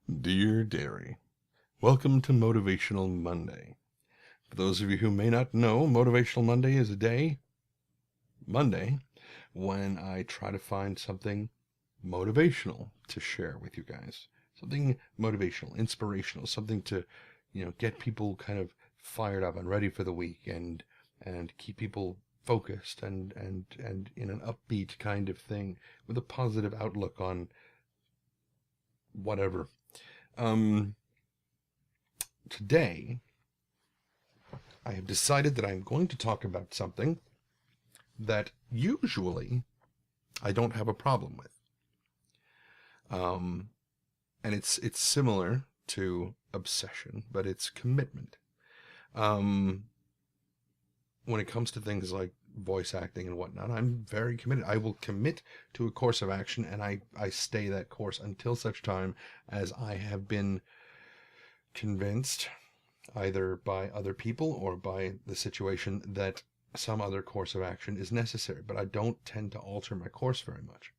Dear Dairy, welcome to Motivational Monday. For those of you who may not know, Motivational Monday is a day, Monday, when I try to find something motivational to share with you guys. Something motivational, inspirational, something to, get people kind of fired up and ready for the week and keep people focused and in an upbeat kind of thing with a positive outlook on whatever. Today, I have decided that I'm going to talk about something that usually I don't have a problem with. And it's similar to obsession, but it's commitment. When it comes to things like voice acting and whatnot, I'm very committed. I will commit to a course of action, and I stay that course until such time as I have been convinced, either by other people or by the situation, that some other course of action is necessary. But I don't tend to alter my course very much.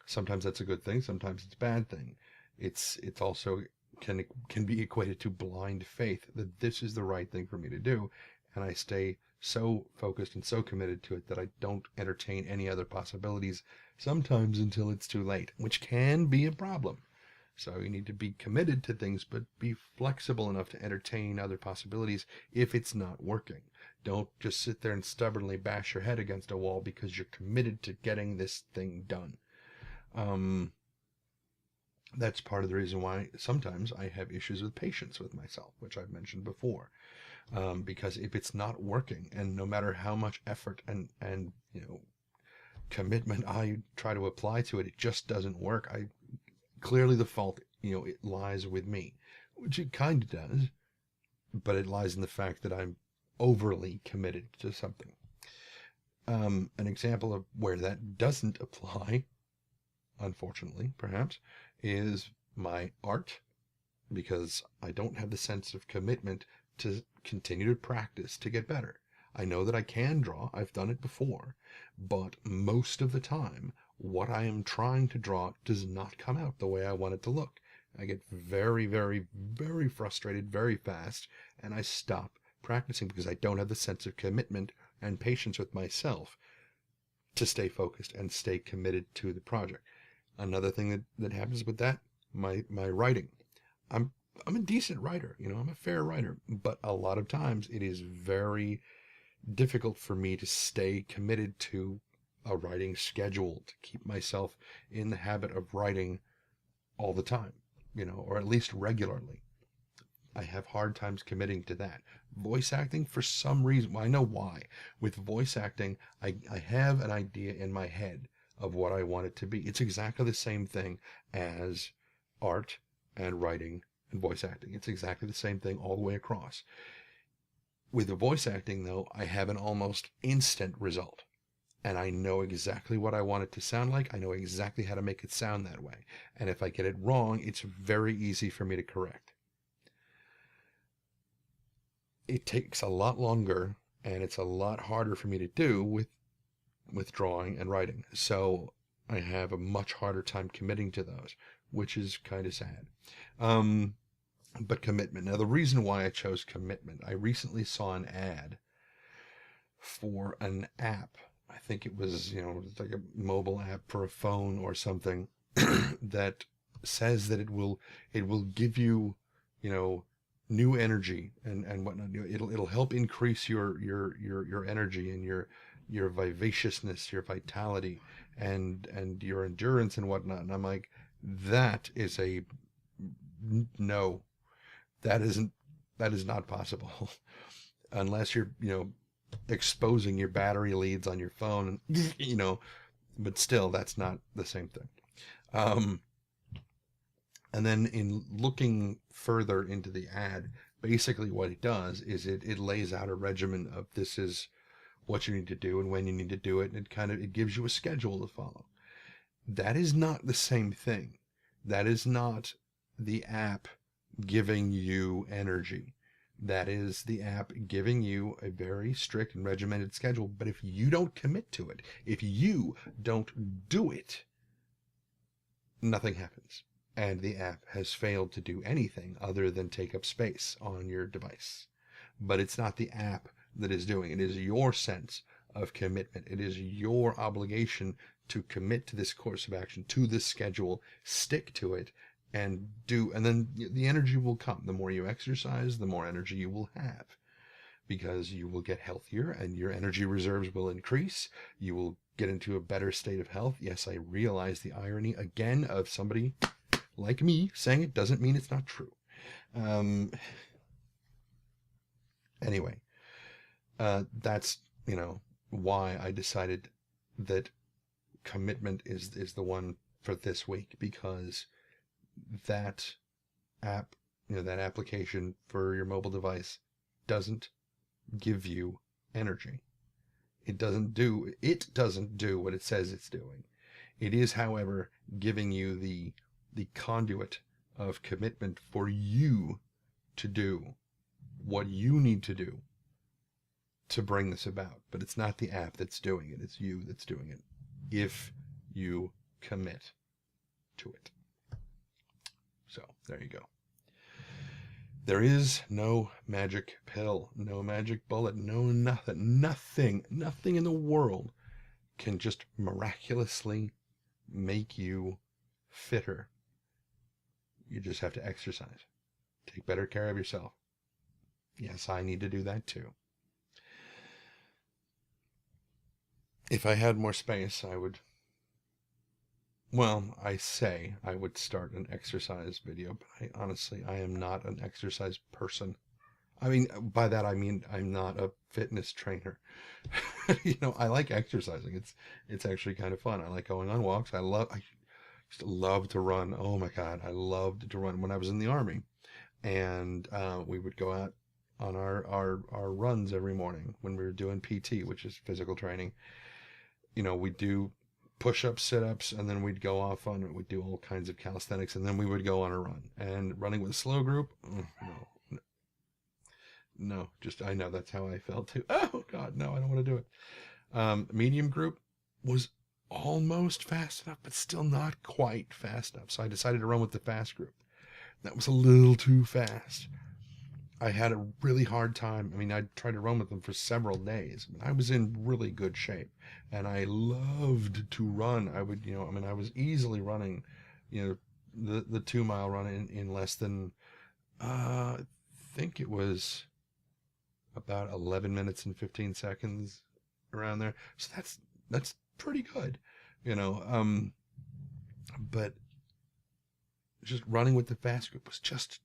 Sometimes that's a good thing, sometimes it's a bad thing. It's also can be equated to blind faith that this is the right thing for me to do, and I stay so focused and so committed to it that I don't entertain any other possibilities, sometimes until it's too late, which can be a problem. So you need to be committed to things, but be flexible enough to entertain other possibilities if it's not working. Don't just sit there and stubbornly bash your head against a wall because you're committed to getting this thing done. That's part of the reason why sometimes I have issues with patience with myself, which I've mentioned before. Because if it's not working, and no matter how much effort and commitment I try to apply to it, it just doesn't work. Clearly the fault, it lies with me, which it kind of does, but it lies in the fact that I'm overly committed to something. An example of where that doesn't apply, unfortunately, perhaps, is my art, because I don't have the sense of commitment to continue to practice to get better. I know that I can draw, I've done it before, but most of the time, what I am trying to draw does not come out the way I want it to look. I get very, very, very frustrated very fast, and I stop practicing because I don't have the sense of commitment and patience with myself to stay focused and stay committed to the project. Another thing that happens with that, my writing. I'm a decent writer, I'm a fair writer, but a lot of times it is very difficult for me to stay committed to a writing schedule, to keep myself in the habit of writing all the time, or at least regularly. I have hard times committing to that. Voice acting, for some reason, well, I know why. With voice acting, I have an idea in my head of what I want it to be. It's exactly the same thing as art and writing and voice acting. It's exactly the same thing all the way across. With the voice acting, though, I have an almost instant result. And I know exactly what I want it to sound like. I know exactly how to make it sound that way. And if I get it wrong, it's very easy for me to correct. It takes a lot longer, and it's a lot harder for me to do with drawing and writing. So I have a much harder time committing to those, which is kind of sad. But commitment. Now, the reason why I chose commitment, I recently saw an ad for an app. I think it was, like a mobile app for a phone or something that says that it will give you, new energy and whatnot. It'll help increase your energy and your vivaciousness, your vitality, and your endurance and whatnot. And I'm like, that is a no. That is not possible unless you're, exposing your battery leads on your phone, and, but still, that's not the same thing. And then in looking further into the ad, basically what it does is it lays out a regimen of this is what you need to do and when you need to do it, and it gives you a schedule to follow. That is not the same thing. That is not the app giving you energy. That is the app giving you a very strict and regimented schedule. But if you don't commit to it, if you don't do it, nothing happens. and the app has failed to do anything other than take up space on your device. But it's not the app that is doing it. It is your sense of commitment. It is your obligation to commit to this course of action, to this schedule, stick to it, and then the energy will come. The more you exercise, the more energy you will have, because you will get healthier and your energy reserves will increase. You will get into a better state of health. Yes, I realize the irony again of somebody like me saying it doesn't mean it's not true. Anyway, that's, why I decided that commitment is the one for this week, because that app, that application for your mobile device doesn't give you energy. It doesn't do what it says it's doing. It is, however, giving you the conduit of commitment for you to do what you need to do to bring this about. But it's not the app that's doing it. It's you that's doing it, if you commit to it. So there you go. There is no magic pill, no magic bullet, no nothing in the world can just miraculously make you fitter. You just have to exercise. Take better care of yourself. Yes, I need to do that too. If I had more space, I would start an exercise video, but I am not an exercise person. I mean, by that I mean I'm not a fitness trainer. I like exercising. It's actually kind of fun. I like going on walks. I used to love to run. Oh my God, I loved to run when I was in the Army, and we would go out on our runs every morning when we were doing PT, which is physical training. We'd do push-ups, sit-ups, and then we'd go off on it. We'd do all kinds of calisthenics, and then we would go on a run. And running with a slow group, no, just, I know that's how I felt too. Oh God, no, I don't want to do it. Medium group was almost fast enough, but still not quite fast enough. So I decided to run with the fast group. That was a little too fast. I had a really hard time. I mean, I tried to run with them for several days, but I was in really good shape, and I loved to run. I would, I was easily running, the 2 mile run in less than, I think it was about 11 minutes and 15 seconds, around there. So that's pretty good, but just running with the fast group was just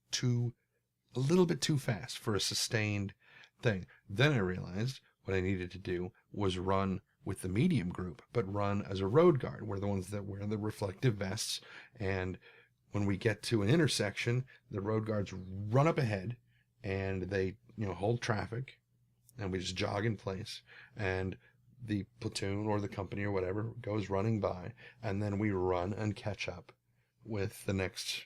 a little bit too fast for a sustained thing. Then I realized what I needed to do was run with the medium group, but run as a road guard. We're the ones that wear the reflective vests, and when we get to an intersection, the road guards run up ahead and they, hold traffic, and we just jog in place, and the platoon or the company or whatever goes running by, and then we run and catch up with the next,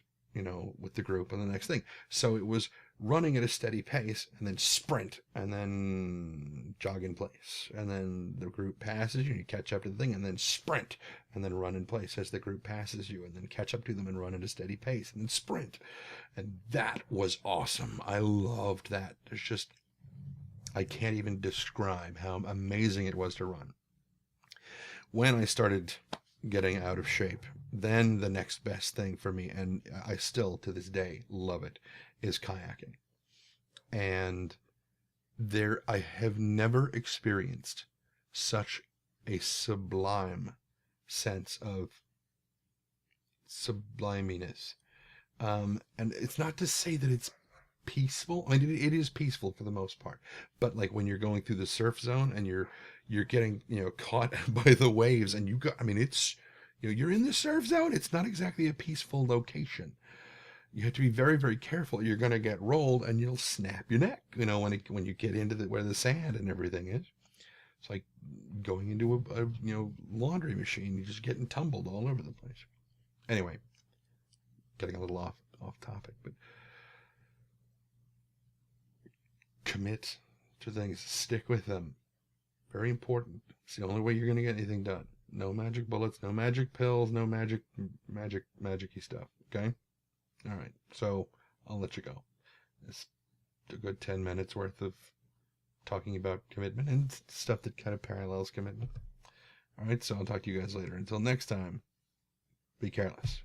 with the group and the next thing. So it was running at a steady pace, and then sprint, and then jog in place, and then the group passes you, and you catch up to the thing, and then sprint, and then run in place as the group passes you, and then catch up to them and run at a steady pace, and then sprint. And that was awesome. I loved that. I can't even describe how amazing it was to run. When I started getting out of shape, then the next best thing for me, and I still to this day love it, is kayaking. And I have never experienced such a sublime sense of subliminess. And it's not to say that it's peaceful. I mean, it is peaceful for the most part, but like when you're going through the surf zone and you're getting, caught by the waves, and it's, you're in the surf zone. It's not exactly a peaceful location. You have to be very, very careful. You're going to get rolled and you'll snap your neck, when you get into where the sand and everything is. It's like going into a laundry machine. You're just getting tumbled all over the place. Anyway, getting a little off topic, but commit to things. Stick with them. Very important. It's the only way you're going to get anything done. No magic bullets, no magic pills, no magicy stuff. Okay? All right. So I'll let you go. It's a good 10 minutes worth of talking about commitment and stuff that kind of parallels commitment. All right. So I'll talk to you guys later. Until next time, be careless.